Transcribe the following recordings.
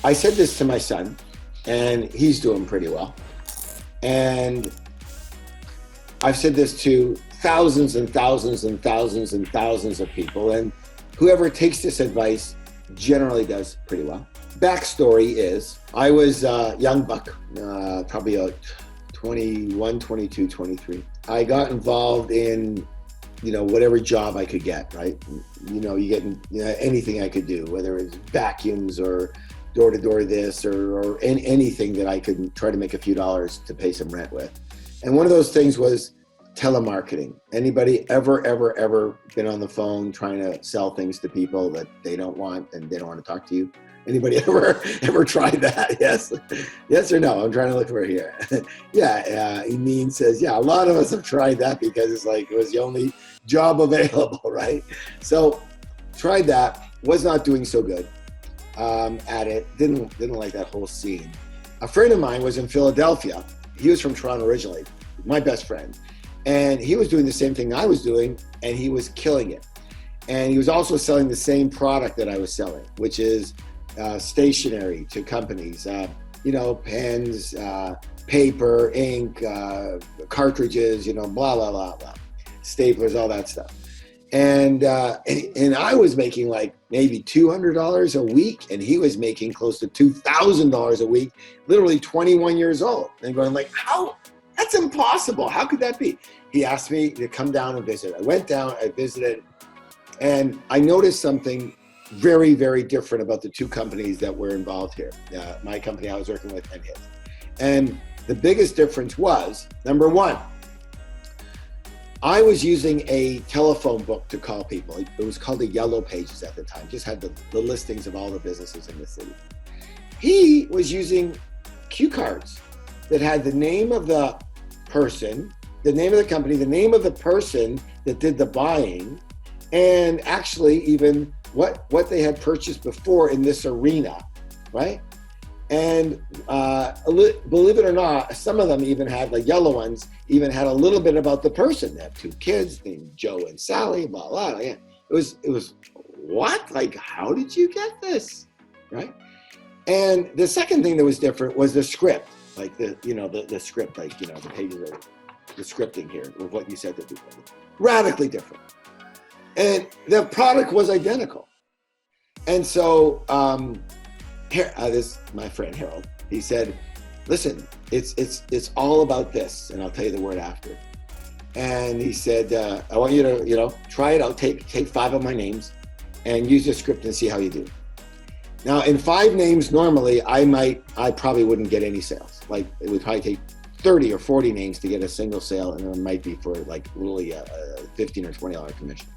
I said this to my son, and he's doing pretty well. And I've said this to thousands and thousands and thousands and thousands of people, and whoever takes this advice generally does pretty well. Backstory is, I was a young buck, probably a 21, 22, 23. I got involved in, whatever job I could get, right? You get anything I could do, whether it's vacuums or door-to-door this or anything that I could try to make a few dollars to pay some rent with. And one of those things was telemarketing. Anybody ever been on the phone trying to sell things to people that they don't want and they don't want to talk to you? Anybody ever tried that? Yes or no? I'm trying to look for it here. Yeah, Emin says, yeah, a lot of us have tried that because it's like it was the only job available, right? So tried that, was not doing so good at it. Didn't like that whole scene. A friend of mine was in Philadelphia. He was from Toronto originally, my best friend. And he was doing the same thing I was doing, and he was killing it. And he was also selling the same product that I was selling, which is stationery to companies, pens, paper, ink, cartridges, blah, blah, blah, blah, staplers, all that stuff. And I was making like maybe $200 a week, and he was making close to $2,000 a week, literally 21 years old. And going like, how? That's impossible. How could that be? He asked me to come down and visit. I went down, I visited, and I noticed something very, very different about the two companies that were involved here. My company I was working with and his. And the biggest difference was, number one, I was using a telephone book to call people. It was called the Yellow Pages at the time, just had the listings of all the businesses in the city. He was using cue cards that had the name of the person, the name of the company, the name of the person that did the buying, and actually even what they had purchased before in this arena, right? And believe it or not, some of them even had, the yellow ones, even had a little bit about the person. They have two kids named Joe and Sally, blah, blah, yeah. It was what? Like, how did you get this, right? And the second thing that was different was the script, like the script, like, the pages of the scripting here of what you said to people. Radically different. And the product was identical. And so, this my friend Harold, he said, listen, it's all about this, and I'll tell you the word after. And he said, I want you to, try it out, take 5 of my names and use the script and see how you do. Now, in 5 names, normally, I probably wouldn't get any sales. Like, it would probably take 30 or 40 names to get a single sale, and it might be for like literally a $15 or $20 commission.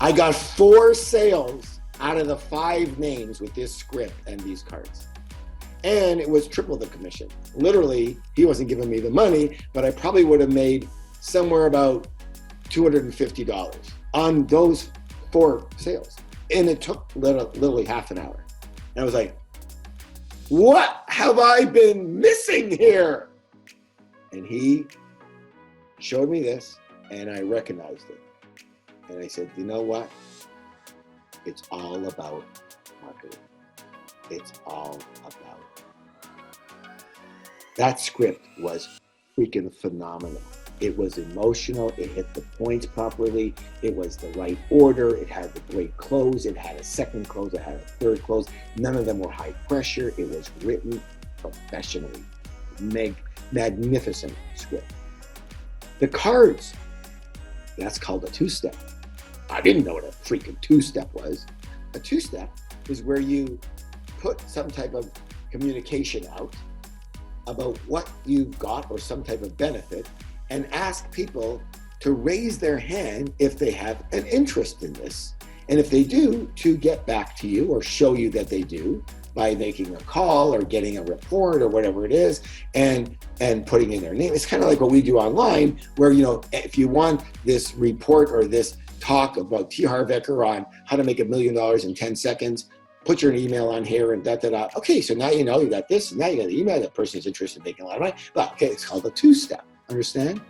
I got 4 sales out of the 5 names with this script and these cards. And it was triple the commission. Literally, he wasn't giving me the money, but I probably would have made somewhere about $250 on those 4 sales. And it took literally half an hour. And I was like, what have I been missing here? And he showed me this, and I recognized it. And I said, you know what? It's all about marketing. It's all about. That script was freaking phenomenal. It was emotional. It hit the points properly. It was the right order. It had the great close. It had a second close. It had a third close. None of them were high pressure. It was written professionally. Magnificent script. The cards, that's called a 2-step. I didn't know what a freaking 2-step was. A 2-step is where you put some type of communication out about what you've got or some type of benefit, and ask people to raise their hand if they have an interest in this. And if they do, to get back to you or show you that they do by making a call or getting a report or whatever it is, and putting in their name. It's kind of like what we do online, where, if you want this report or this talk about T. Harv Eker on how to make $1 million in 10 seconds, put your email on here and da-da-da. Okay, so now you got this, and now you got the email, that person is interested in making a lot of money. Well, okay, it's called a 2-step, understand?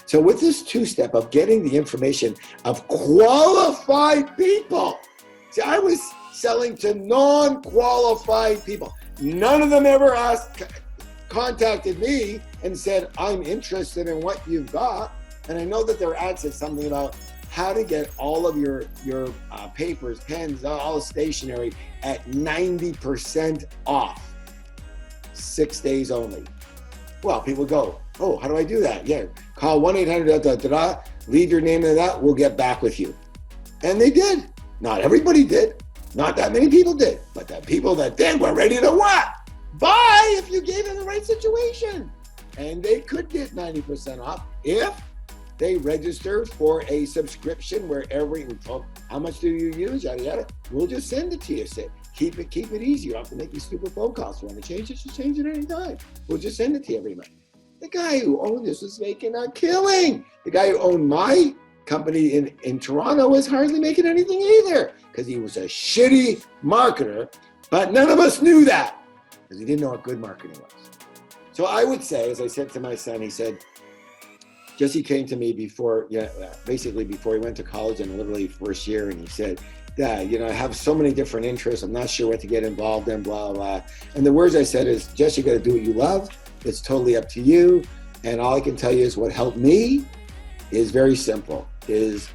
So with this 2-step of getting the information of qualified people, see, I was selling to non-qualified people. None of them ever contacted me and said, I'm interested in what you've got. And I know that their ad said something about how to get all of your papers, pens, all stationery at 90% off, 6 days only. Well, people go, oh, how do I do that? Yeah, call 1-800, leave your name in that, we'll get back with you. And they did. Not everybody did. Not that many people did. But the people that did were ready to what? Buy if you gave them the right situation. And they could get 90% off if they register for a subscription where how much do you use, yada, yada. We'll just send it to you. Say, keep it easy. You don't have to make these stupid phone calls. If you want to change it, you change it anytime. We'll just send it to you every month. The guy who owned this was making a killing. The guy who owned my company in Toronto was hardly making anything either because he was a shitty marketer, but none of us knew that because he didn't know what good marketing was. So I would say, as I said to my son, he said, Jesse came to me basically before he went to college in literally first year, and he said, Dad, I have so many different interests. I'm not sure what to get involved in, blah, blah. And the words I said is, Jesse, you got to do what you love. It's totally up to you. And all I can tell you is what helped me is very simple, is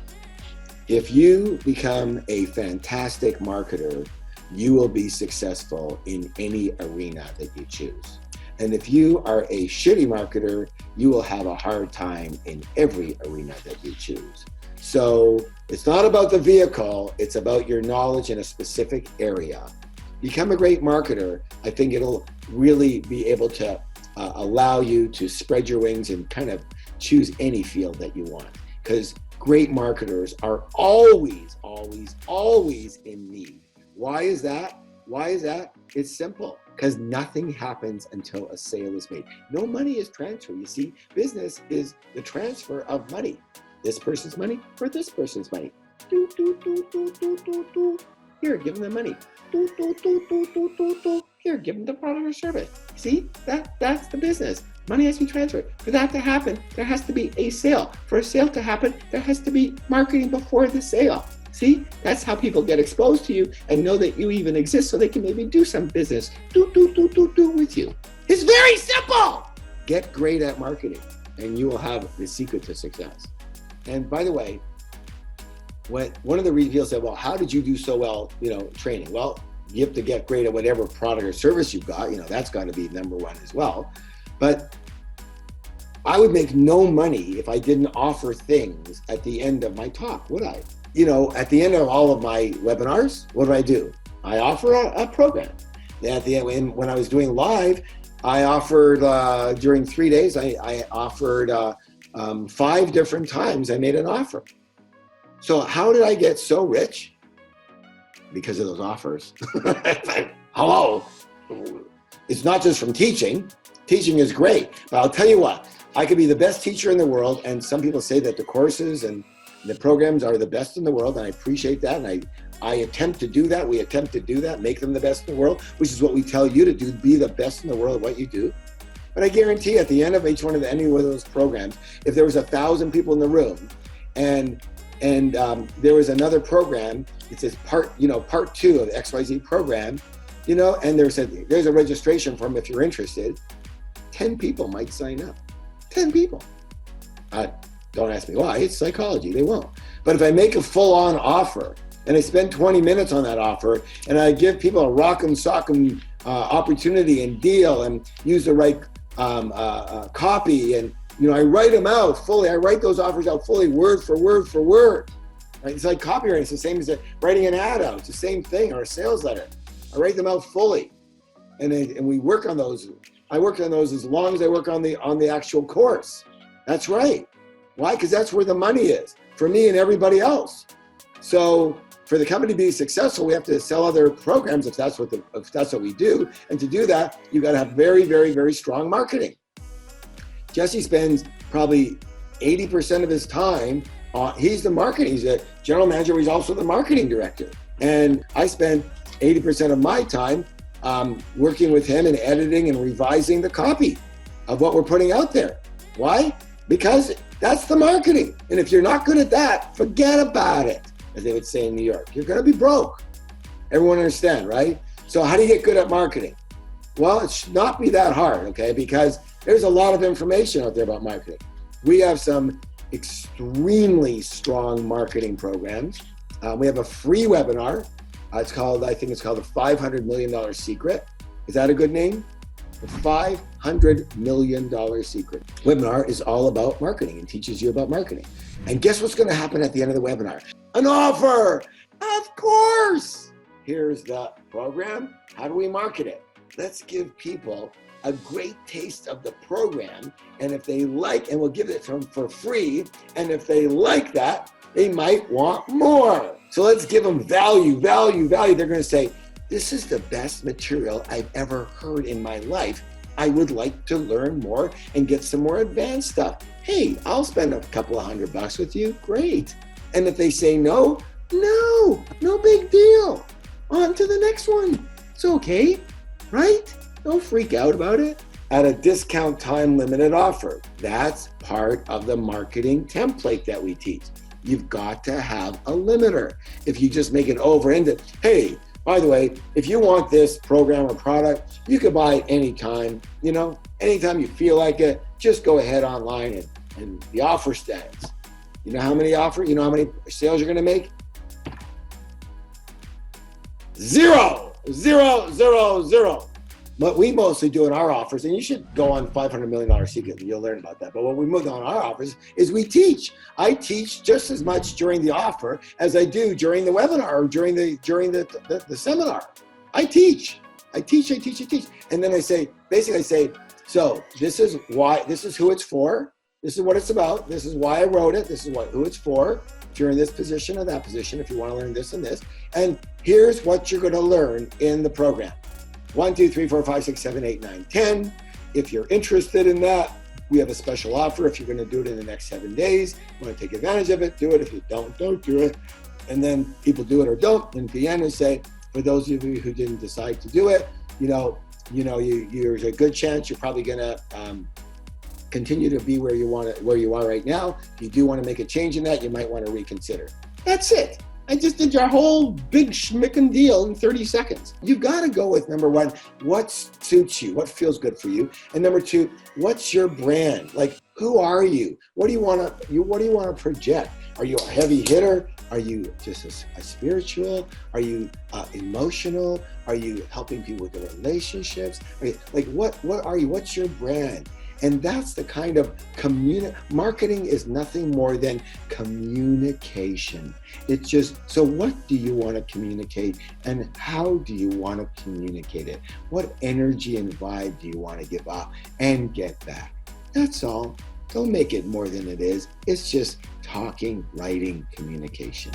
if you become a fantastic marketer, you will be successful in any arena that you choose. And if you are a shitty marketer, you will have a hard time in every arena that you choose. So it's not about the vehicle, it's about your knowledge in a specific area. Become a great marketer. I think it'll really be able to allow you to spread your wings and kind of choose any field that you want. Because great marketers are always, always, always in need. Why is that? It's simple. Because nothing happens until a sale is made. No money is transferred. You see, business is the transfer of money. This person's money for this person's money. Do, do, do, do, do, do, do. Here, give them the money. Do, do, do, do, do, do, do. Here, give them the product or service. See, that's the business. Money has to be transferred. For that to happen, there has to be a sale. For a sale to happen, there has to be marketing before the sale. See, that's how people get exposed to you and know that you even exist so they can maybe do some business with you. It's very simple. Get great at marketing and you will have the secret to success. And by the way, one of the people said, well, how did you do so well, training? Well, you have to get great at whatever product or service you've got. That's got to be number one as well. But I would make no money if I didn't offer things at the end of my talk, would I? At the end of all of my webinars, what do? I offer a program. At the end, when I was doing live, I offered, during 3 days, I offered 5 different times I made an offer. So how did I get so rich? Because of those offers. Hello. It's not just from teaching. Teaching is great, but I'll tell you what, I could be the best teacher in the world, and some people say that the courses and the programs are the best in the world, and I appreciate that, and I attempt to do that. We attempt to do that, make them the best in the world, which is what we tell you to do, be the best in the world at what you do. But I guarantee at the end of any one of those programs, if there was 1,000 people in the room, and there was another program, it says part 2 of the XYZ program, and there's a registration form if you're interested, 10 people might sign up. 10 people. Don't ask me why, it's psychology, they won't. But if I make a full-on offer, and I spend 20 minutes on that offer, and I give people a rock'em sock'em opportunity and deal, and use the right copy, and I write them out fully, I write those offers out fully, word for word for word. Right? It's like copywriting, it's the same as writing an ad out, it's the same thing, or a sales letter. I write them out fully, and we work on those. I work on those as long as I work on the actual course. That's right. Why? Because that's where the money is for me and everybody else. So for the company to be successful, we have to sell other programs if that's what we do. And to do that, you got to have very, very, very strong marketing. Jesse spends probably 80% of his time. He's the marketing. He's a general manager. He's also the marketing director. And I spend 80% of my time working with him and editing and revising the copy of what we're putting out there. Why? Because that's the marketing. And if you're not good at that, forget about it, as they would say in New York. You're going to be broke. Everyone understand, right? So how do you get good at marketing? Well, it should not be that hard, okay? Because there's a lot of information out there about marketing. We have some extremely strong marketing programs. We have a free webinar. I think it's called the $500 Million Secret. Is that a good name? The $500 Million Secret. Webinar is all about marketing and teaches you about marketing. And guess what's going to happen at the end of the webinar? An offer! Of course! Here's the program. How do we market it? Let's give people a great taste of the program, and if they like, and we'll give it to them for free, and if they like that, they might want more. So let's give them value. They're going to say, this is the best material I've ever heard in my life. I would like to learn more and get some more advanced stuff. Hey, I'll spend a couple of $100 with you. Great. And if they say no big deal. On to the next one. It's okay, right? Don't freak out about it. At a discount time limited offer. That's part of the marketing template that we teach. You've got to have a limiter. If you just make it over-ended, hey, by the way, if you want this program or product, you can buy it anytime. Anytime you feel like it, just go ahead online and the offer stands. You know how many sales you're going to make? Zero. What we mostly do in our offers, and you should go on $500 Million Secret and you'll learn about that. But what we move on our offers is we teach. I teach just as much during the offer as I do during the webinar or during the seminar. I teach. And then I say, so this is who it's for. This is what it's about. This is why I wrote it. This is who it's for. If you're in this position or that position, if you want to learn this and this. And here's what you're going to learn in the program. 1, 2, 3, 4, 5, 6, 7, 8, 9, 10. If you're interested in that, we have a special offer. If you're going to do it in the next 7 days, you want to take advantage of it, do it. If you don't do it. And then people do it or don't. And at the end, we say, for those of you who didn't decide to do it, there's a good chance you're probably going to continue to be where you are right now. If you do want to make a change in that, you might want to reconsider. That's it. I just did your whole big schmickin' deal in 30 seconds. You've got to go with number one, what suits you, what feels good for you, and number two, what's your brand? Like, who are you? What do you want to project? Are you a heavy hitter? Are you just a spiritual? Are you emotional? Are you helping people with their relationships? What are you? What's your brand? And that's the kind of marketing is nothing more than communication. It's just, so what do you want to communicate and how do you want to communicate it? What energy and vibe do you want to give off and get back? That's all. Don't make it more than it is. It's just talking, writing, communication.